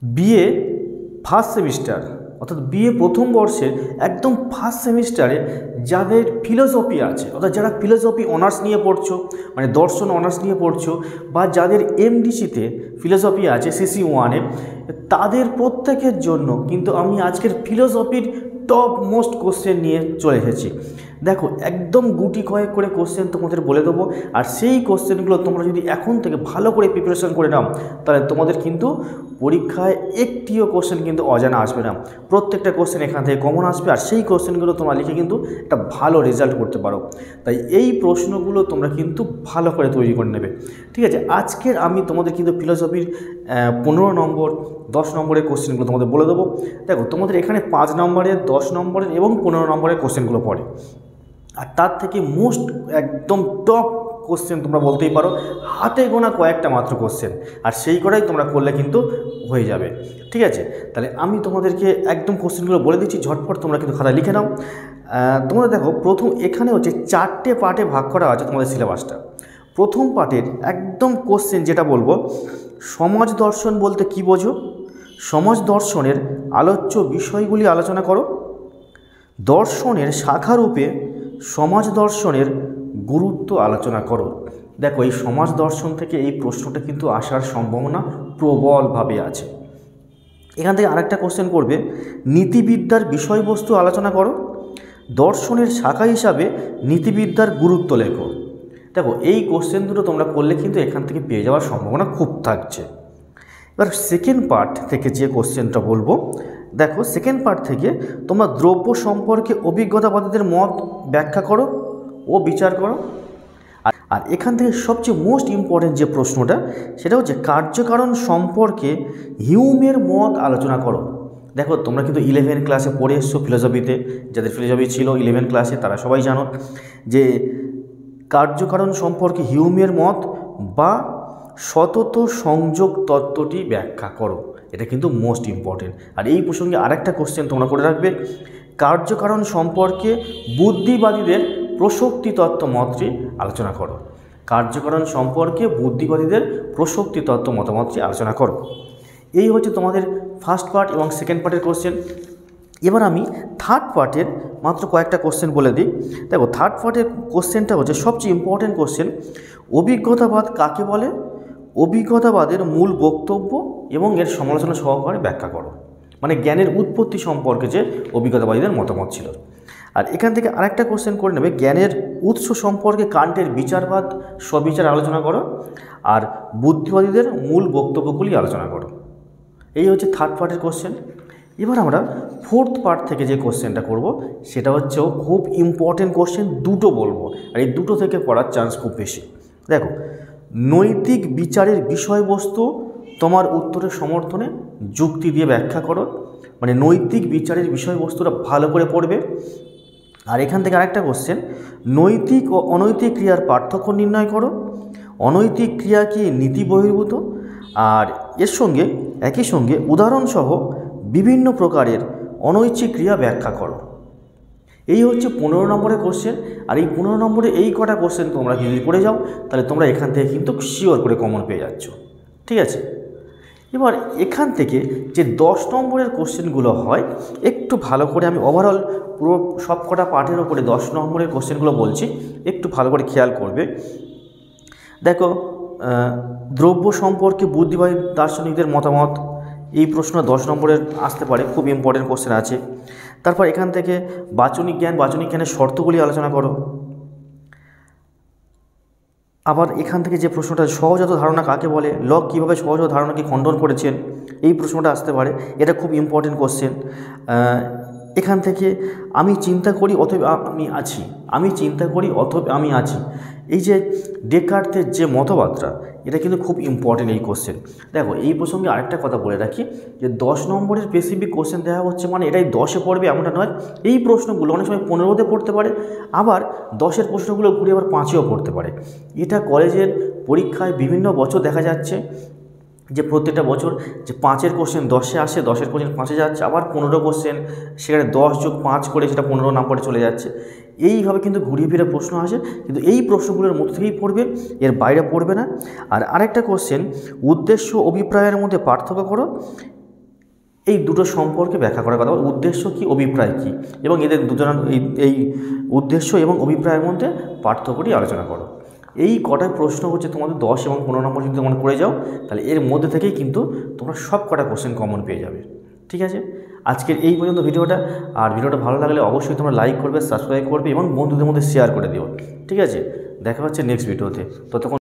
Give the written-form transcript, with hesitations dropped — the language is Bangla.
বিএ ফার্স্ট সেমিস্টার অর্থাৎ বিএ প্রথম বর্ষের একদম ফার্স্ট সেমিস্টারে যাদের ফিলোসফি আছে, অর্থাৎ যারা ফিলোসফি অনার্স নিয়ে পড়ছো, মানে দর্শন অনার্স নিয়ে পড়ছো, বা যাদের এমডিসিতে ফিলোসফি আছে CC1-এ, তাদের প্রত্যেকের জন্য কিন্তু আমি আজকের ফিলোসফির টপ মোস্ট কোশ্চেন নিয়ে চলে এসেছি। দেখো, একদম গুটি কয়েক করে কোশ্চেন তোমাদের বলে দেবো, আর সেই কোশ্চেনগুলো তোমরা যদি এখন থেকে ভালো করে প্রিপারেশন করে নাও, তাহলে তোমাদের কিন্তু পরীক্ষায় একটিও কোশ্চেন কিন্তু অজানা আসবে না। প্রত্যেকটা কোশ্চেন এখান থেকে কমন আসবে, আর সেই কোশ্চেনগুলো তোমরা লিখে কিন্তু একটা ভালো রেজাল্ট করতে পারো। তাই এই প্রশ্নগুলো তোমরা কিন্তু ভালো করে তৈরি করে নেবে। ঠিক আছে, আজকের আমি তোমাদের কিন্তু ফিলোসফির 15 নম্বর 10 নম্বরের কোশ্চেনগুলো তোমাদের বলে দেবো। দেখো, তোমাদের এখানে 5 নম্বরের 10 নম্বরের এবং 15 নম্বরের কোশ্চেনগুলো পড়ে, আর তার থেকে মোস্ট একদম টপ কোশ্চেন তোমরা বলতেই পারো হাতে গোনা কয়েকটা মাত্র কোশ্চেন, আর সেই কটাই তোমরা করলে কিন্তু হয়ে যাবে। ঠিক আছে, তাহলে আমি তোমাদেরকে একদম কোশ্চেনগুলো বলে দিচ্ছি, ঝটফট তোমরা কিন্তু খাতা লিখে নাও। তোমরা দেখো, প্রথম এখানে হচ্ছে 4টে পার্টে ভাগ করা আছে তোমাদের সিলেবাসটা। প্রথম পার্টের একদম কোশ্চেন যেটা বলবো, সমাজ দর্শন বলতে কী বোঝো, সমাজ দর্শনের আলোচ্য বিষয়গুলি আলোচনা করো, দর্শনের শাখারূপে সমাজ দর্শনের গুরুত্ব আলোচনা করো। দেখো, এই সমাজ দর্শন থেকে এই প্রশ্নটা কিন্তু আসার সম্ভাবনা প্রবলভাবে আছে। এখান থেকে আরেকটা কোশ্চেন করবে, নীতিবিদ্যার বিষয়বস্তু আলোচনা করো, দর্শনের শাখা হিসাবে নীতিবিদ্যার গুরুত্ব লেখো। দেখো, এই কোশ্চেন দুটো তোমরা করলে কিন্তু এখান থেকে পেয়ে যাওয়ার সম্ভাবনা খুব থাকছে। এবার সেকেন্ড পার্ট থেকে যে কোশ্চেনটা বলবো, দেখো সেকেন্ড পার্ট থেকে তোমরা দ্রব্য সম্পর্কে অভিজ্ঞতাবাদীদের মত ব্যাখ্যা করো ও বিচার করো। আর এখান থেকে সবচেয়ে মোস্ট ইম্পর্টেন্ট যে প্রশ্নটা, সেটা হচ্ছে কার্যকারণ সম্পর্কে হিউমের মত আলোচনা করো। দেখো, তোমরা কিন্তু 11 ক্লাসে পড়ে এসছো ফিলোসফিতে, যাদের ফিলোসফি ছিল 11 ক্লাসে তারা সবাই জানো যে কার্যকারণ সম্পর্কে হিউমের মত বা সতত সংযোগ তত্ত্বটি ব্যাখ্যা করো। এটা কিন্তু মোস্ট ইম্পর্টেন্ট। আর এই প্রসঙ্গে আরেকটা কোশ্চেন তোমরা করে রাখবে, কার্যকারণ সম্পর্কে বুদ্ধিবাদীদের প্রসক্তি তত্ত্ব মতটি আলোচনা করো। কার্যকারণ সম্পর্কে বুদ্ধিবাদীদের প্রসক্তি তত্ত্ব মতামতটি আলোচনা করো। এই হচ্ছে তোমাদের ফার্স্ট পার্ট এবং সেকেন্ড পার্টের কোশ্চেন। এবার আমি থার্ড পার্টের মাত্র কয়েকটা কোশ্চেন বলে দিই। দেখো, থার্ড পার্টের কোশ্চেনটা হচ্ছে সবচেয়ে ইম্পর্টেন্ট কোশ্চেন, অভিজ্ঞতাবাদ কাকে বলে, অভিজ্ঞতাবাদের মূল বক্তব্য এবং এর সমালোচনা সহকারে ব্যাখ্যা করো। মানে জ্ঞানের উৎপত্তি সম্পর্কে যে অভিজ্ঞতাবাদীদের মতামত ছিল। আর এখান থেকে আরেকটা কোশ্চেন করে নেবে, জ্ঞানের উৎস সম্পর্কে কান্টের বিচারবাদ স্ববিচার আলোচনা করো, আর বুদ্ধিবাদীদের মূল বক্তব্যগুলি আলোচনা করো। এই হচ্ছে থার্ড পার্টের কোশ্চেন। এবার আমরা ফোর্থ পার্ট থেকে যে কোশ্চেনটা করব, সেটা হচ্ছে খুব ইম্পর্টেন্ট কোশ্চেন, দুটো বলবো, আর এই দুটো থেকে পড়ার চান্স খুব বেশি। দেখো, নৈতিক বিচারের বিষয়বস্তু তোমার উত্তরের সমর্থনে যুক্তি দিয়ে ব্যাখ্যা করো। মানে নৈতিক বিচারের বিষয়বস্তুটা ভালো করে পড়বে। আর এখান থেকে আরেকটা কোশ্চেন, নৈতিক ও অনৈতিক ক্রিয়ার পার্থক্য নির্ণয় করো, অনৈতিক ক্রিয়া কি নীতি বহির্ভূত, আর এর সঙ্গে একই সঙ্গে উদাহরণসহ বিভিন্ন প্রকারের অনৈচ্ছিক ক্রিয়া ব্যাখ্যা করো। এই হচ্ছে 15 নম্বরের কোশ্চেন। আর এই 15 নম্বরে এই কটা কোশ্চেন তোমরা যদি করে যাও, তাহলে তোমরা এখান থেকে কিন্তু শিওর করে কমন পেয়ে যাচ্ছ। ঠিক আছে, এবার এখান থেকে যে 10 নম্বরের কোশ্চেনগুলো হয়, একটু ভালো করে আমি ওভারঅল পুরো সব কটা পার্টের ওপরে 10 নম্বরের কোশ্চেনগুলো বলছি, একটু ভালো করে খেয়াল করবে। দেখো, দ্রব্য সম্পর্কে বুদ্ধিবাদী দার্শনিকদের মতামত, এই প্রশ্ন 10 নম্বরের আসতে পারে, খুব ইম্পর্টেন্ট কোশ্চেন আছে। তারপর এখান থেকে বাচনিক জ্ঞানের শর্তগুলি আলোচনা করো। আবার এখান থেকে যে প্রশ্নটা, সহজাত ধারণা কাকে বলে, লক কীভাবে সহজাত ধারণাকে খণ্ডন করেছেন, এই প্রশ্নটা আসতে পারে, এটা খুব ইম্পর্টেন্ট কোশ্চেন। এখান থেকে আমি চিন্তা করি অতএব আমি আছি, আমি চিন্তা করি অতএব আমি আছি, এই যে ডেকার্তের যে মতবাদটা, এটা কিন্তু খুব ইম্পর্টেন্ট এই কোশ্চেন। দেখো, এই প্রসঙ্গে আরেকটা কথা বলে রাখি যে 10 নম্বরের স্পেসিফিক কোশ্চেন দেওয়া হচ্ছে মানে এটাই 10-এ পড়বে এমনটা নয়। এই প্রশ্নগুলো অনেক সময় 15-তে পড়তে পারে, আবার 10-এর প্রশ্নগুলো ঘুরে আবার 5-এও পড়তে পারে। এটা কলেজের পরীক্ষায় বিভিন্ন বছর দেখা যাচ্ছে যে প্রত্যেকটা বছর যে 5-এর কোশ্চেন 10-এ আসে, 10-এর কোশ্চেন 5-এ যাচ্ছে, আবার 15 কোশ্চেন সেখানে 10 যোগ 5 করে সেটা 15 নম্বরে চলে যাচ্ছে। এইভাবে কিন্তু ঘুরিয়ে ফিরে প্রশ্ন আসে, কিন্তু এই প্রশ্নগুলোর মধ্যে থেকেই পড়বে, এর বাইরে পড়বে না। আর আরেকটা কোশ্চেন, উদ্দেশ্য অভিপ্রায়ের মধ্যে পার্থক্য করো, এই দুটো সম্পর্কে ব্যাখ্যা করার কথা, উদ্দেশ্য কি, অভিপ্রায় কি, এবং এদের দুজনের এই উদ্দেশ্য এবং অভিপ্রায়ের মধ্যে পার্থক্যটি আলোচনা করো। এই কটা প্রশ্ন হচ্ছে তোমাদের 10 এবং 15 নম্বর যদি তোমরা করে যাও, তাহলে এর মধ্যে থেকেই কিন্তু তোমরা সব কটা কোশ্চেন কমন পেয়ে যাবে। ঠিক আছে, আজকের এই পর্যন্ত ভিডিওটা। আর ভিডিওটা ভালো লাগলে অবশ্যই তোমরা লাইক করবে, সাবস্ক্রাইব করবে এবং বন্ধুদের মধ্যে শেয়ার করে দিও। ঠিক আছে, দেখা হচ্ছে নেক্সট ভিডিওতে। ততক্ষণ